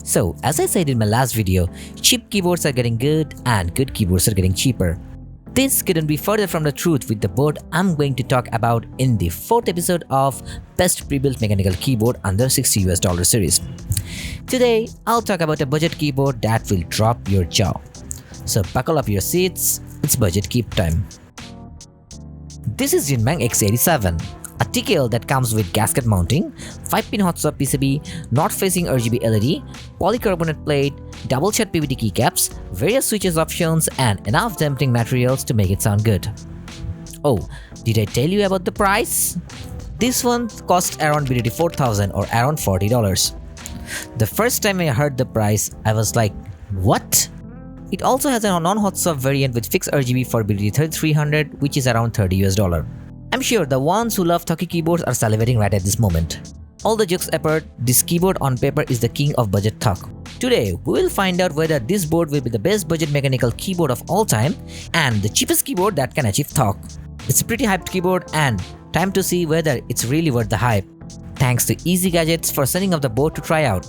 So, as I said in my last video, cheap keyboards are getting good and good keyboards are getting cheaper. This couldn't be further from the truth with the board I'm going to talk about in the 4th episode of Best Pre-Built Mechanical Keyboard under $60 series. Today, I'll talk about a budget keyboard that will drop your jaw. So buckle up your seats, it's budget keep time. This is Xinmeng X87, a TKL that comes with gasket mounting, 5-pin Hotswap PCB, not facing RGB LED, polycarbonate plate, double-shot PVT keycaps, various switches options, and enough dampening materials to make it sound good. Oh, did I tell you about the price? This one cost around BDT 4,000 or around $40. The first time I heard the price, I was like, what? It also has a non-Hotswap variant with fixed RGB for BDT 3300, which is around $30. I'm sure the ones who love Thocky keyboards are salivating right at this moment. All the jokes apart, this keyboard on paper is the king of budget talk. Today, we will find out whether this board will be the best budget mechanical keyboard of all time and the cheapest keyboard that can achieve talk. It's a pretty hyped keyboard and time to see whether it's really worth the hype. Thanks to Easy Gadgets for sending up the board to try out.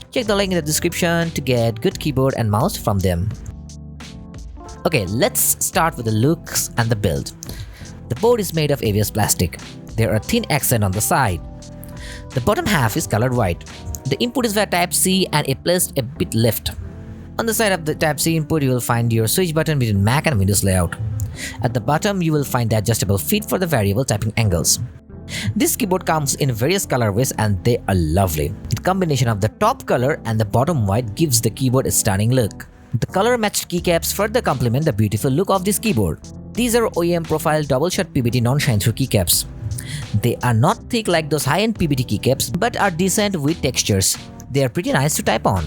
Check the link in the description to get good keyboard and mouse from them. Okay, let's start with the looks and the build. The board is made of ABS plastic. There are thin accents on the side. The bottom half is colored white. The input is via Type-C and it placed a bit left. On the side of the Type-C input, you will find your switch button between Mac and Windows layout. At the bottom, you will find the adjustable feet for the variable typing angles. This keyboard comes in various colorways and they are lovely. The combination of the top color and the bottom white gives the keyboard a stunning look. The color-matched keycaps further complement the beautiful look of this keyboard. These are OEM profile double-shot PVT non-shine-through keycaps. They are not thick like those high-end PVT keycaps but are decent with textures. They are pretty nice to type on.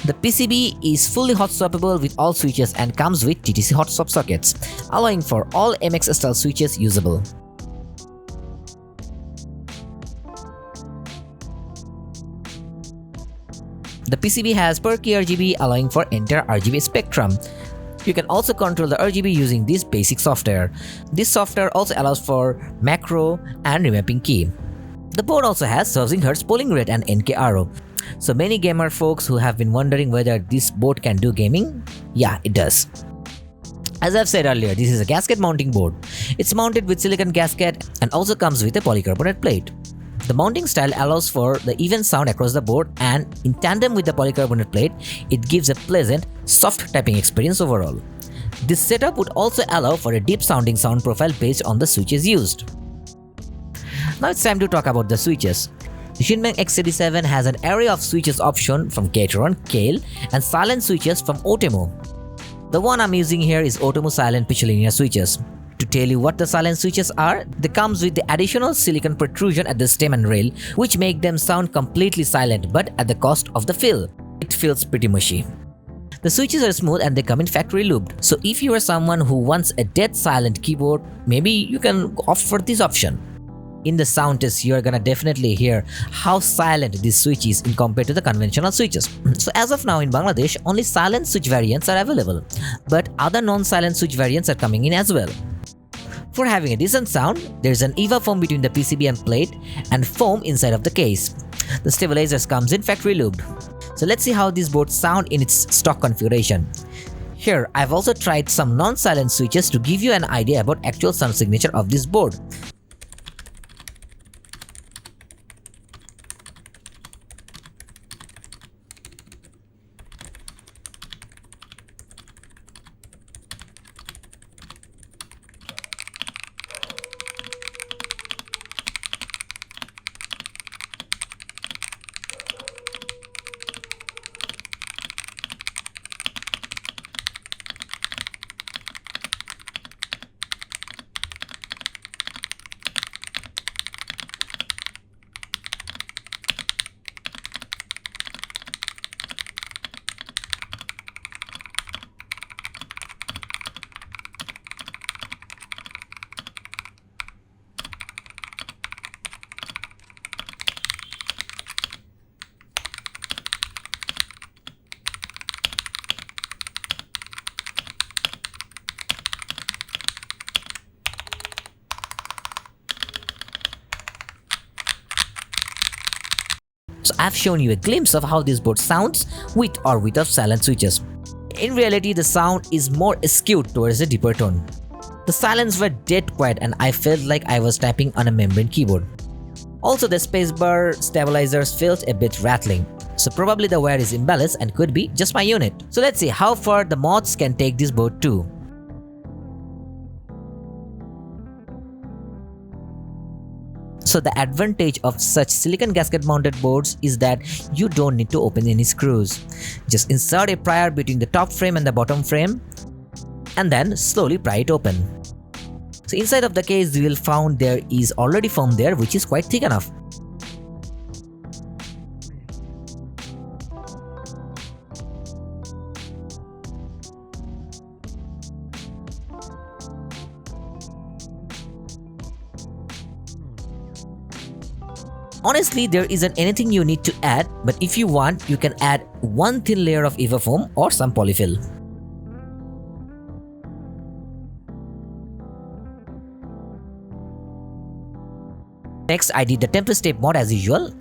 The PCB is fully hot swappable with all switches and comes with TTC hot swap sockets, allowing for all MX style switches usable. The PCB has per key RGB allowing for entire RGB spectrum. You can also control the RGB using this basic software. This software also allows for macro and remapping key. The board also has 1000 Hz polling rate and NK arrow. So many gamer folks who have been wondering whether this board can do gaming, yeah, it does. As I've said earlier, this is a gasket mounting board. It's mounted with silicon gasket and also comes with a polycarbonate plate. The mounting style allows for the even sound across the board and in tandem with the polycarbonate plate, it gives a pleasant, soft typing experience overall. This setup would also allow for a deep sounding sound profile based on the switches used. Now it's time to talk about the switches. The Xinmeng X87 has an array of switches option from Gateron, Kailh, and silent switches from Outemu. The one I'm using here is Outemu silent pitch linear switches. To tell you what the silent switches are, they comes with the additional silicon protrusion at the stem and rail, which make them sound completely silent but at the cost of the feel. It feels pretty mushy. The switches are smooth and they come in factory looped, so if you are someone who wants a dead silent keyboard, maybe you can opt for this option. In the sound test, you are gonna definitely hear how silent this switch is in compared to the conventional switches. So as of now in Bangladesh, only silent switch variants are available, but other non-silent switch variants are coming in as well. For having a decent sound, there is an EVA foam between the PCB and plate and foam inside of the case. The stabilizers comes in factory looped. So let's see how these boards sound in its stock configuration. Here, I've also tried some non-silent switches to give you an idea about actual sound signature of this board. So I've shown you a glimpse of how this board sounds with or without silent switches. In reality, the sound is more skewed towards a deeper tone. The silence were dead quiet and I felt like I was typing on a membrane keyboard. Also, the spacebar stabilizers felt a bit rattling. So probably the wire is imbalanced and could be just my unit. So let's see how far the mods can take this board to. So the advantage of such silicon gasket mounted boards is that you don't need to open any screws. Just insert a prier between the top frame and the bottom frame and then slowly pry it open. So inside of the case you will find there is already foam there, which is quite thick enough. Honestly, there isn't anything you need to add, but if you want, you can add one thin layer of EVA foam or some polyfill. Next, I did the template tape mod as usual.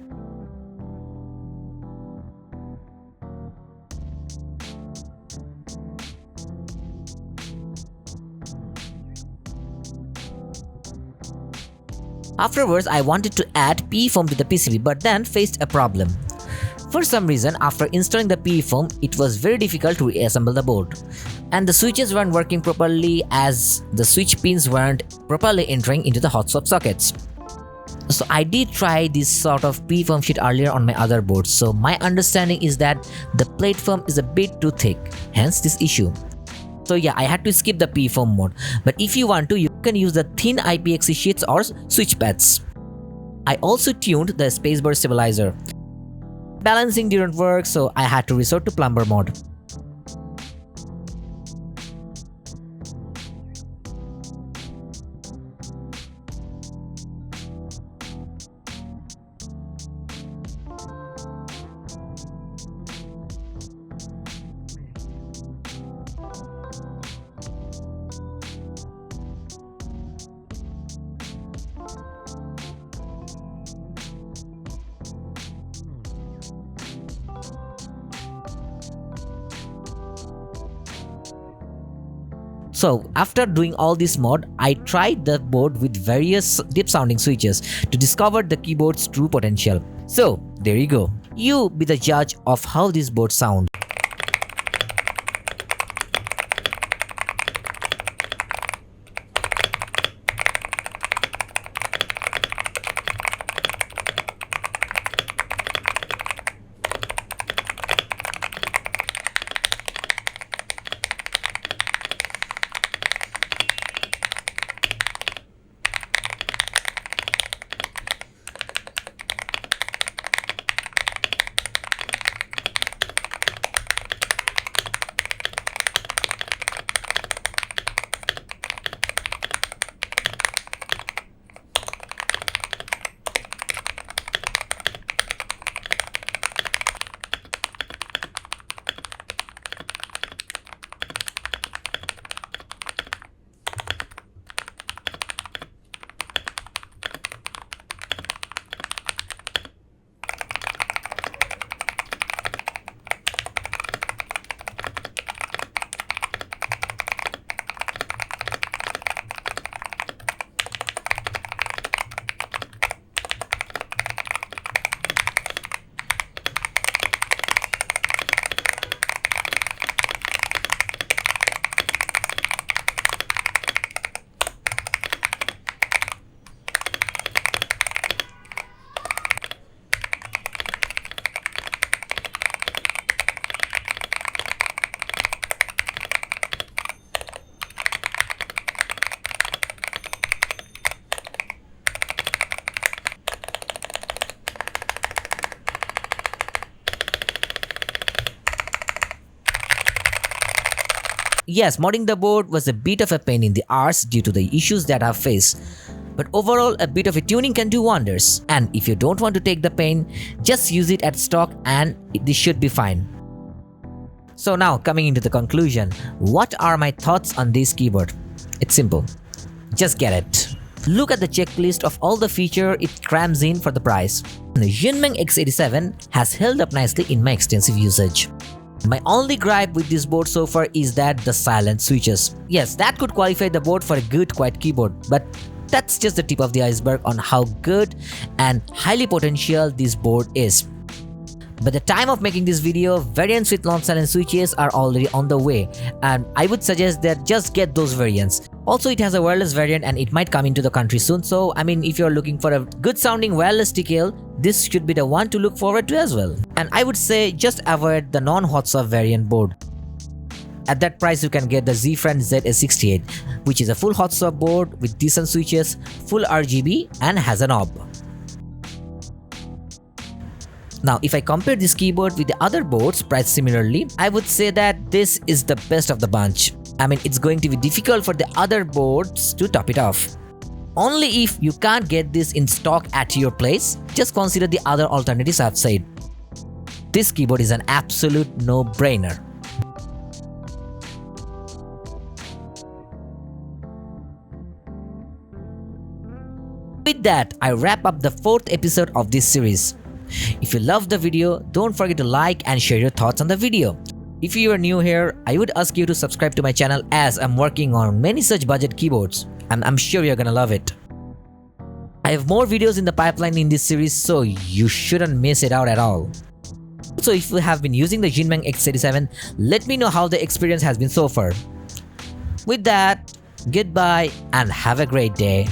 Afterwards, I wanted to add PE foam to the PCB but then faced a problem. For some reason, after installing the PE foam, it was very difficult to reassemble the board. And the switches weren't working properly as the switch pins weren't properly entering into the hot swap sockets. So I did try this sort of PE foam sheet earlier on my other boards, so my understanding is that the plate foam is a bit too thick, hence this issue. So yeah, I had to skip the PE foam mode, but if you want to, you can use the thin IPXC sheets or switch pads. I also tuned the spacebar stabilizer. Balancing didn't work, so I had to resort to plumber mode. So after doing all this mod, I tried the board with various deep sounding switches to discover the keyboard's true potential. So there you go. You be the judge of how this board sounds. Yes, modding the board was a bit of a pain in the arse due to the issues that I've faced. But overall, a bit of a tuning can do wonders. And if you don't want to take the pain, just use it at stock and this should be fine. So now coming into the conclusion, what are my thoughts on this keyboard? It's simple. Just get it. Look at the checklist of all the features it crams in for the price. The Xinmeng X87 has held up nicely in my extensive usage. My only gripe with this board so far is that the silent switches. Yes, that could qualify the board for a good quiet keyboard, but that's just the tip of the iceberg on how good and highly potential this board is. By the time of making this video, variants with non-silent switches are already on the way, and I would suggest that just get those variants. Also, it has a wireless variant and it might come into the country soon, so I mean, if you're looking for a good sounding wireless TKL, this should be the one to look forward to as well. And I would say just avoid the non-Hotswap variant board. At that price, you can get the Z-Friend ZS68, which is a full Hotswap board with decent switches, full RGB, and has a knob. Now, if I compare this keyboard with the other boards priced similarly, I would say that this is the best of the bunch. I mean, it's going to be difficult for the other boards to top it off. Only if you can't get this in stock at your place, just consider the other alternatives I've said. This keyboard is an absolute no-brainer. With that, I wrap up the 4th episode of this series. If you loved the video, don't forget to like and share your thoughts on the video. If you are new here, I would ask you to subscribe to my channel as I'm working on many such budget keyboards, and I'm sure you're gonna love it. I have more videos in the pipeline in this series, so you shouldn't miss it out at all. So if you have been using the Xinmeng X87, let me know how the experience has been so far. With that, goodbye and have a great day.